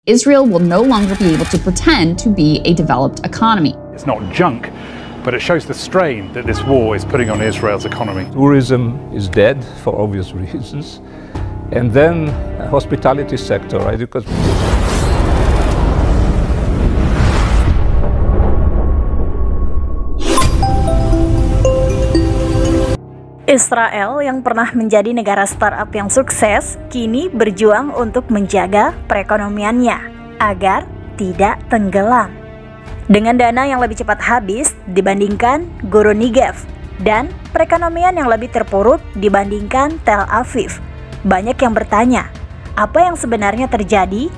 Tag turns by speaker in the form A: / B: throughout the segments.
A: Israel will no longer be able to pretend to be a developed economy.
B: It's not junk, but it shows the strain that this war is putting on Israel's economy.
C: Tourism is dead for obvious reasons. And then hospitality sector, right? Because
D: Israel yang pernah menjadi negara startup yang sukses, kini berjuang untuk menjaga perekonomiannya agar tidak tenggelam. Dengan dana yang lebih cepat habis dibandingkan Guru Negev dan perekonomian yang lebih terpuruk dibandingkan Tel Aviv, banyak yang bertanya, apa yang sebenarnya terjadi?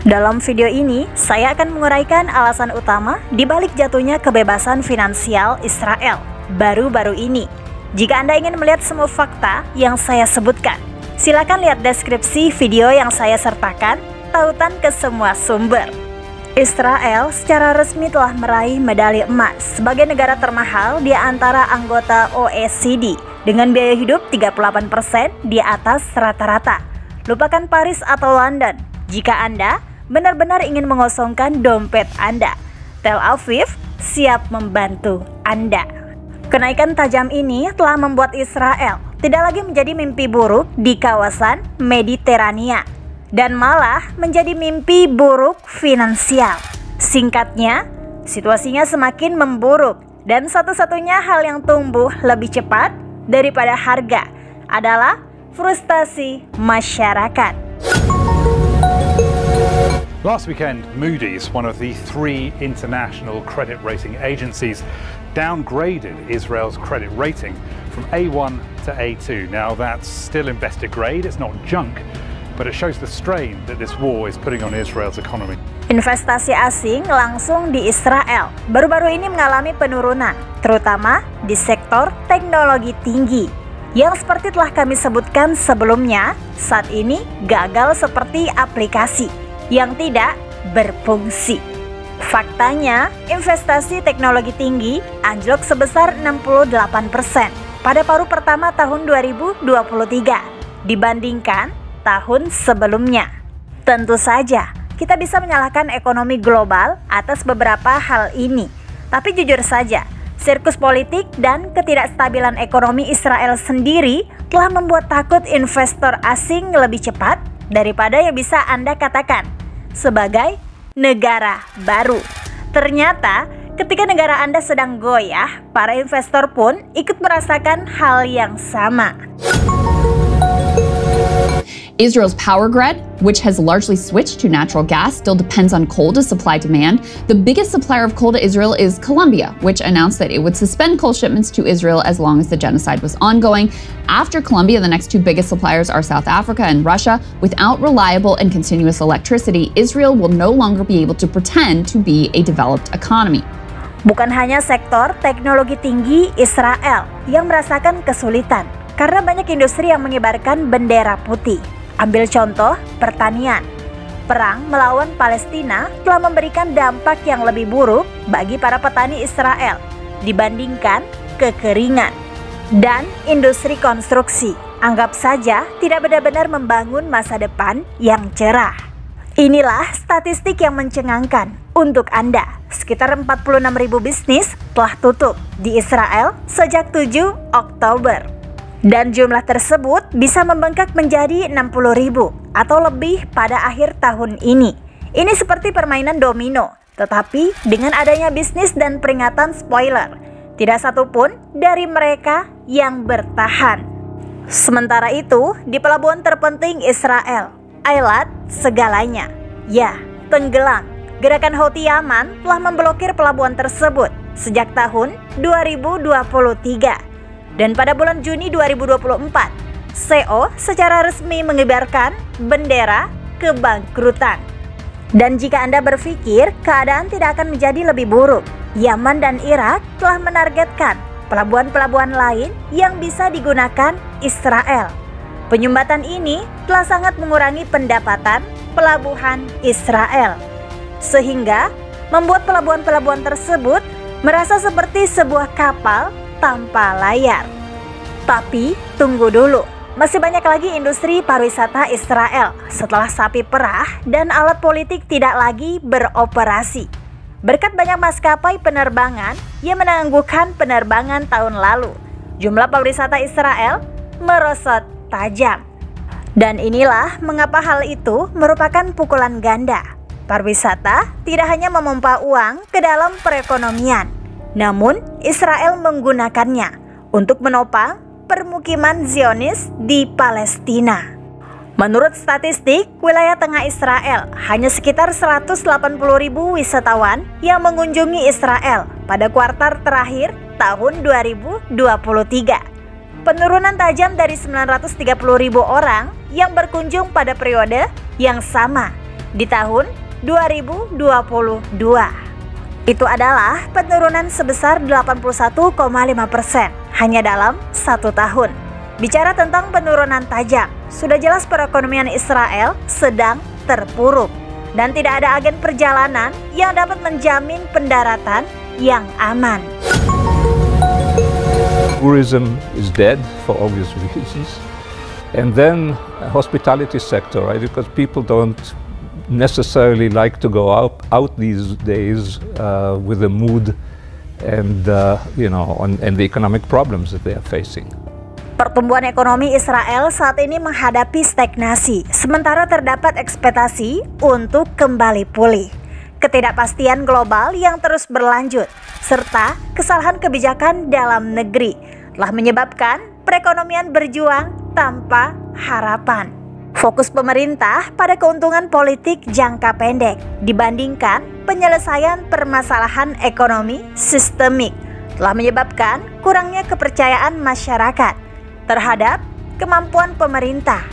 D: Dalam video ini, saya akan menguraikan alasan utama di balik jatuhnya kebebasan finansial Israel baru-baru ini. Jika Anda ingin melihat semua fakta yang saya sebutkan, silakan lihat deskripsi video yang saya sertakan, tautan ke semua sumber. Israel secara resmi telah meraih medali emas sebagai negara termahal di antara anggota OECD dengan biaya hidup 38% di atas rata-rata. Lupakan Paris atau London jika Anda benar-benar ingin mengosongkan dompet Anda. Tel Aviv siap membantu Anda. Kenaikan tajam ini telah membuat Israel tidak lagi menjadi mimpi buruk di kawasan Mediterania dan malah menjadi mimpi buruk finansial. Singkatnya, situasinya semakin memburuk dan satu-satunya hal yang tumbuh lebih cepat daripada harga adalah frustasi masyarakat.
B: Last weekend, Moody's, one of the three international credit rating agencies, downgraded Israel's credit rating from A1 to A2. Now that's still investor grade, it's not junk, but it shows the strain that this war is putting on Israel's economy.
D: Investasi asing langsung di Israel baru-baru ini mengalami penurunan, terutama di sektor teknologi tinggi, yang seperti telah kami sebutkan sebelumnya, saat ini gagal seperti aplikasi yang tidak berfungsi. Faktanya, investasi teknologi tinggi anjlok sebesar 68% pada paruh pertama tahun 2023 dibandingkan tahun sebelumnya. Tentu saja, kita bisa menyalahkan ekonomi global atas beberapa hal ini. Tapi jujur saja, sirkus politik dan ketidakstabilan ekonomi Israel sendiri telah membuat takut investor asing lebih cepat daripada yang bisa Anda katakan sebagai negara baru. Ternyata ketika negara Anda sedang goyah, para investor pun ikut merasakan hal yang sama.
A: Israel's power grid, which has largely switched to natural gas, still depends on coal to supply demand. The biggest supplier of coal to Israel is Colombia, which announced that it would suspend coal shipments to Israel as long as the genocide was ongoing. After Colombia, the next two biggest suppliers are South Africa and Russia. Without reliable and continuous electricity, Israel will no longer be able to pretend to be a developed economy.
D: Bukan hanya sektor teknologi tinggi Israel yang merasakan kesulitan, karena banyak industri yang mengibarkan bendera putih. Ambil contoh pertanian. Perang melawan Palestina telah memberikan dampak yang lebih buruk bagi para petani Israel dibandingkan kekeringan. Dan industri konstruksi, anggap saja tidak benar-benar membangun masa depan yang cerah. Inilah statistik yang mencengangkan untuk Anda. Sekitar 46.000 bisnis telah tutup di Israel sejak 7 Oktober. Dan jumlah tersebut bisa membengkak menjadi 60.000 atau lebih pada akhir tahun ini. Ini seperti permainan domino, tetapi dengan adanya bisnis dan peringatan spoiler, tidak satupun dari mereka yang bertahan. Sementara itu, di pelabuhan terpenting Israel, Eilat segalanya, ya, tenggelam. Gerakan Houthi Yaman telah memblokir pelabuhan tersebut sejak tahun 2023. Dan pada bulan Juni 2024, CO secara resmi mengibarkan bendera kebangkrutan. Dan jika Anda berpikir keadaan tidak akan menjadi lebih buruk, Yaman dan Irak telah menargetkan pelabuhan-pelabuhan lain yang bisa digunakan Israel. Penyumbatan ini telah sangat mengurangi pendapatan pelabuhan Israel, sehingga membuat pelabuhan-pelabuhan tersebut merasa seperti sebuah kapal tanpa layar. Tapi tunggu dulu, masih banyak lagi industri pariwisata Israel setelah sapi perah dan alat politik tidak lagi beroperasi. Berkat banyak maskapai penerbangan yang menangguhkan penerbangan tahun lalu, jumlah pariwisata Israel merosot tajam. Dan inilah mengapa hal itu merupakan pukulan ganda. Pariwisata tidak hanya memompa uang ke dalam perekonomian, namun Israel menggunakannya untuk menopang permukiman Zionis di Palestina. Menurut statistik, wilayah tengah Israel hanya sekitar 180.000 wisatawan yang mengunjungi Israel pada kuartal terakhir tahun 2023. Penurunan tajam dari 930.000 orang yang berkunjung pada periode yang sama di tahun 2022. Itu adalah penurunan sebesar 81,5% hanya dalam 1 tahun. Bicara tentang penurunan tajam, sudah jelas perekonomian Israel sedang terpuruk dan tidak ada agen perjalanan yang dapat menjamin pendaratan yang aman.
C: Tourism is dead for obvious reasons. And then hospitality sector, right? Because people don't necessarily like to go out these days with the mood and and the economic problems that they are facing.
D: Pertumbuhan ekonomi Israel saat ini menghadapi stagnasi, sementara terdapat ekspektasi untuk kembali pulih. Ketidakpastian global yang terus berlanjut, serta kesalahan kebijakan dalam negeri telah menyebabkan perekonomian berjuang tanpa harapan. Fokus pemerintah pada keuntungan politik jangka pendek dibandingkan penyelesaian permasalahan ekonomi sistemik telah menyebabkan kurangnya kepercayaan masyarakat terhadap kemampuan pemerintah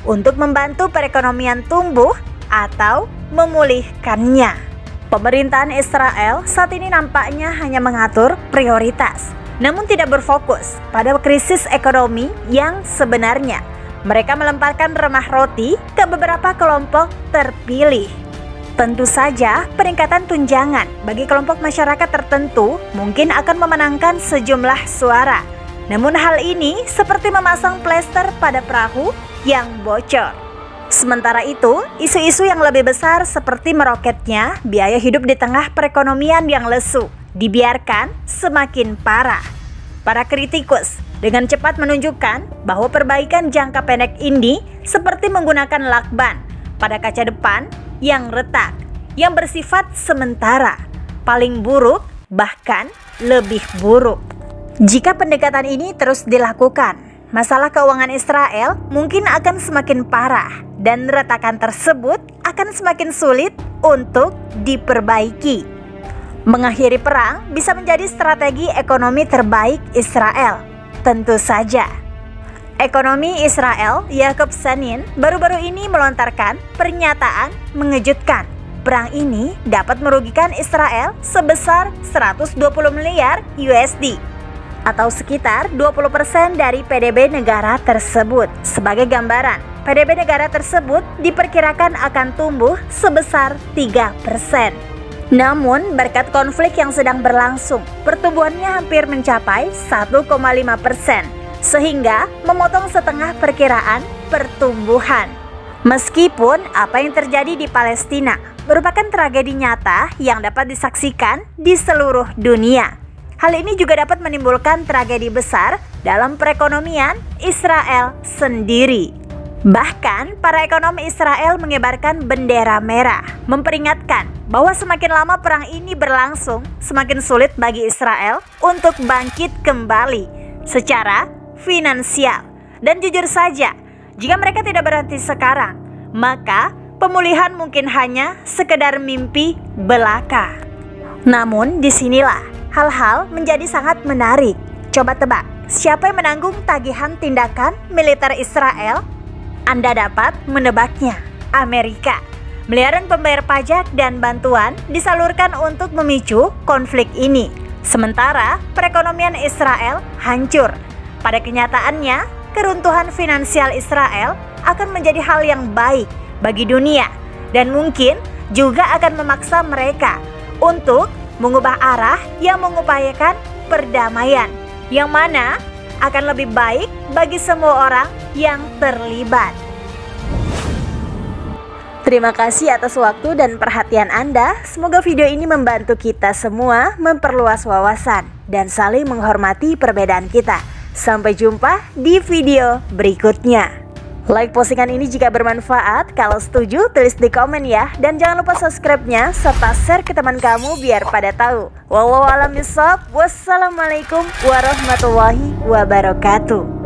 D: untuk membantu perekonomian tumbuh atau memulihkannya. Pemerintahan Israel saat ini nampaknya hanya mengatur prioritas, namun tidak berfokus pada krisis ekonomi yang sebenarnya. Mereka melemparkan remah roti ke beberapa kelompok terpilih. Tentu saja peningkatan tunjangan bagi kelompok masyarakat tertentu mungkin akan memenangkan sejumlah suara. Namun hal ini seperti memasang plester pada perahu yang bocor. Sementara itu, isu-isu yang lebih besar seperti meroketnya biaya hidup di tengah perekonomian yang lesu dibiarkan semakin parah. Para kritikus dengan cepat menunjukkan bahwa perbaikan jangka pendek ini seperti menggunakan lakban pada kaca depan yang retak, yang bersifat sementara, paling buruk bahkan lebih buruk. Jika pendekatan ini terus dilakukan, masalah keuangan Israel mungkin akan semakin parah dan retakan tersebut akan semakin sulit untuk diperbaiki. Mengakhiri perang bisa menjadi strategi ekonomi terbaik Israel. Tentu saja. Ekonomi Israel, Yaakov Sanin, baru-baru ini melontarkan pernyataan mengejutkan. Perang ini dapat merugikan Israel sebesar 120 miliar USD atau sekitar 20% dari PDB negara tersebut. Sebagai gambaran, PDB negara tersebut diperkirakan akan tumbuh sebesar 3%. Namun, berkat konflik yang sedang berlangsung, pertumbuhannya hampir mencapai 1,5%, sehingga memotong setengah perkiraan pertumbuhan. Meskipun apa yang terjadi di Palestina merupakan tragedi nyata yang dapat disaksikan di seluruh dunia, hal ini juga dapat menimbulkan tragedi besar dalam perekonomian Israel sendiri. Bahkan, para ekonom Israel mengibarkan bendera merah, memperingatkan bahwa semakin lama perang ini berlangsung, semakin sulit bagi Israel untuk bangkit kembali secara finansial. Dan jujur saja, jika mereka tidak berhenti sekarang, maka pemulihan mungkin hanya sekedar mimpi belaka. Namun, disinilah hal-hal menjadi sangat menarik. Coba tebak, siapa yang menanggung tagihan tindakan militer Israel? Anda dapat menebaknya, Amerika. Miliaran pembayar pajak dan bantuan disalurkan untuk memicu konflik ini. Sementara perekonomian Israel hancur. Pada kenyataannya, keruntuhan finansial Israel akan menjadi hal yang baik bagi dunia dan mungkin juga akan memaksa mereka untuk mengubah arah yang mengupayakan perdamaian, yang mana akan lebih baik bagi semua orang yang terlibat. Terima kasih atas waktu dan perhatian Anda. Semoga video ini membantu kita semua memperluas wawasan dan saling menghormati perbedaan kita. Sampai jumpa di video berikutnya. Like postingan ini jika bermanfaat. Kalau setuju, tulis di komen ya. Dan jangan lupa subscribe-nya serta share ke teman kamu biar pada tahu. Wallahu a'lam bishawab. Wassalamualaikum warahmatullahi wabarakatuh.